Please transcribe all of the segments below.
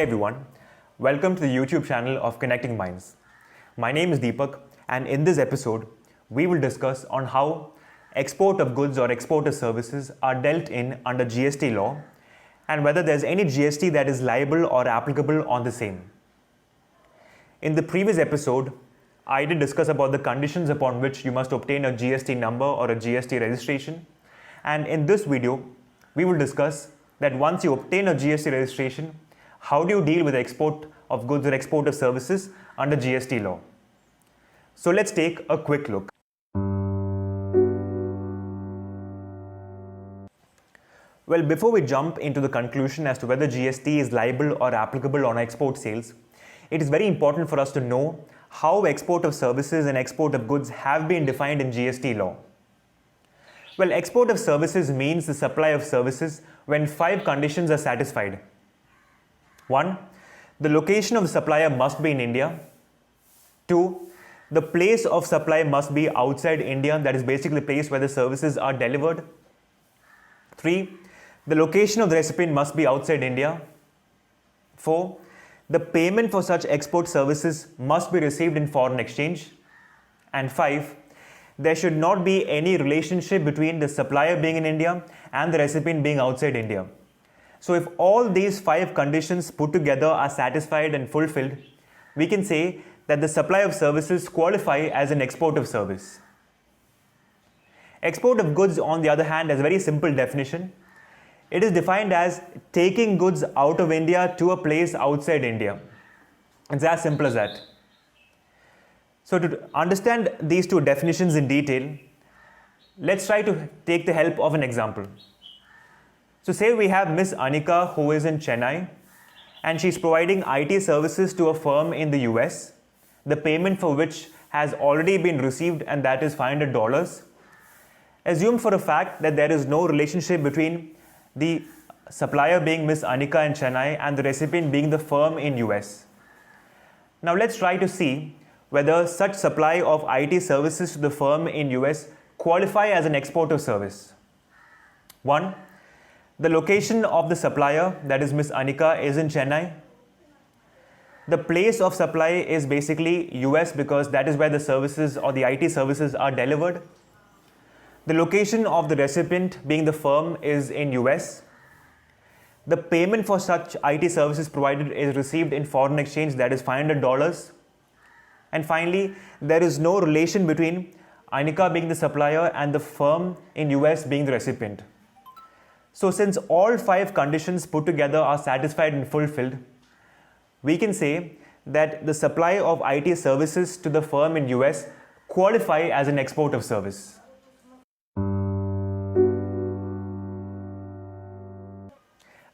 everyone, welcome to the YouTube channel of Connecting Minds. My name is Deepak, and in this episode, we will discuss on how export of goods or export of services are dealt in under GST law and whether there's any GST that is liable or applicable on the same. In the previous episode, I did discuss about the conditions upon which you must obtain a GST number or a GST registration, and in this video, we will discuss that once you obtain a GST registration, how do you deal with the export of goods or export of services under GST law? So let's take a quick look. Well, before we jump into the conclusion as to whether GST is liable or applicable on export sales, it is very important for us to know how export of services and export of goods have been defined in GST law. Well, export of services means the supply of services when 5 conditions are satisfied. 1. The location of the supplier must be in India. 2. The place of supply must be outside India, that is basically the place where the services are delivered. 3. The location of the recipient must be outside India. 4. The payment for such export services must be received in foreign exchange. And 5. There should not be any relationship between the supplier being in India and the recipient being outside India. So if all these 5 conditions put together are satisfied and fulfilled, we can say that the supply of services qualify as an export of service. Export of goods, on the other hand, has a very simple definition. It is defined as taking goods out of India to a place outside India. It's as simple as that. So to understand these 2 definitions in detail, let's try to take the help of an example. So say we have Miss Anika, who is in Chennai, and she's providing IT services to a firm in the US, the payment for which has already been received, and that is $500. Assume for a fact that there is no relationship between the supplier being Miss Anika in Chennai and the recipient being the firm in US. Now let's try to see whether such supply of IT services to the firm in US qualify as an export of service. 1. The location of the supplier, that is Miss Anika, is in Chennai. The place of supply is basically US because that is where the services or the IT services are delivered. The location of the recipient, being the firm, is in US. The payment for such IT services provided is received in foreign exchange, that is $500. And finally, there is no relation between Anika being the supplier and the firm in US being the recipient. So since all 5 conditions put together are satisfied and fulfilled, we can say that the supply of IT services to the firm in US qualify as an export of service.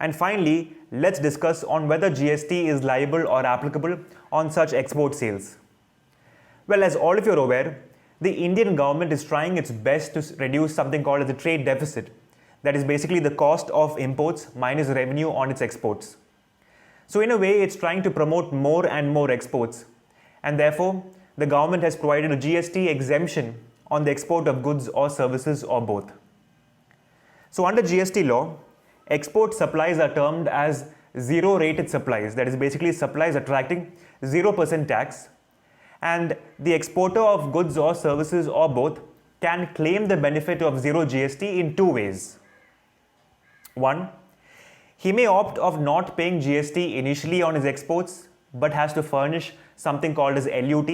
And finally, let's discuss on whether GST is liable or applicable on such export sales. Well, as all of you are aware, the Indian government is trying its best to reduce something called as the trade deficit. That is basically the cost of imports minus revenue on its exports. So in a way, it's trying to promote more and more exports. And therefore, the government has provided a GST exemption on the export of goods or services or both. So under GST law, export supplies are termed as zero-rated supplies. That is basically supplies attracting 0% tax. And the exporter of goods or services or both can claim the benefit of zero GST in 2 ways. 1. He may opt of not paying GST initially on his exports, but has to furnish something called as LUT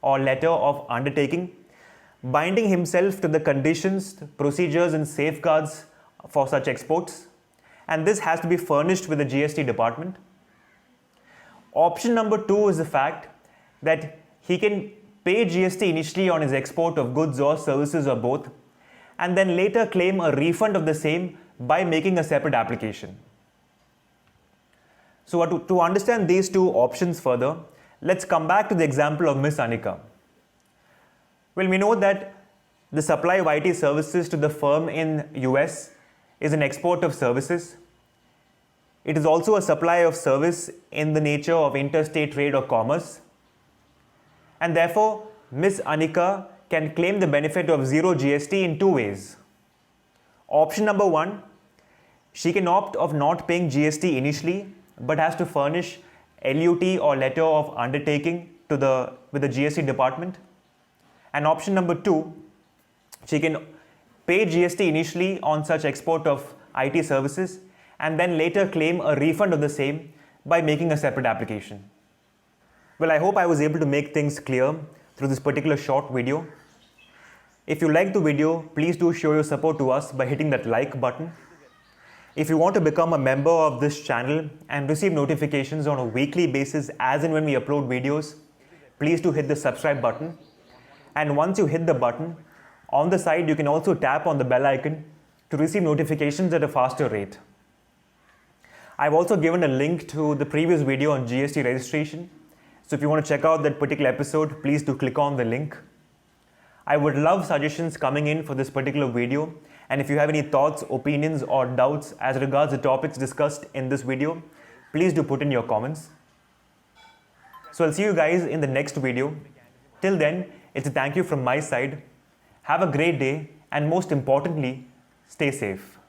or letter of undertaking, binding himself to the conditions, procedures and safeguards for such exports. And this has to be furnished with the GST department. Option number 2 is the fact that he can pay GST initially on his export of goods or services or both, and then later claim a refund of the same by making a separate application. So to understand these 2 options further, let's come back to the example of Miss Anika. Well, we know that the supply of IT services to the firm in US is an export of services. It is also a supply of service in the nature of interstate trade or commerce. And therefore, Miss Anika can claim the benefit of zero GST in 2 ways. Option number 1, she can opt of not paying GST initially but has to furnish LUT or letter of undertaking with the GST department. And option number 2, she can pay GST initially on such export of IT services and then later claim a refund of the same by making a separate application. Well, I hope I was able to make things clear through this particular short video. If you liked the video, please do show your support to us by hitting that like button. If you want to become a member of this channel and receive notifications on a weekly basis as and when we upload videos, please do hit the subscribe button. And once you hit the button, on the side you can also tap on the bell icon to receive notifications at a faster rate. I've also given a link to the previous video on GST registration. So if you want to check out that particular episode, please do click on the link. I would love suggestions coming in for this particular video. And if you have any thoughts, opinions, or doubts as regards the topics discussed in this video, please do put in your comments. So I'll see you guys in the next video. Till then, it's a thank you from my side. Have a great day, and most importantly, stay safe.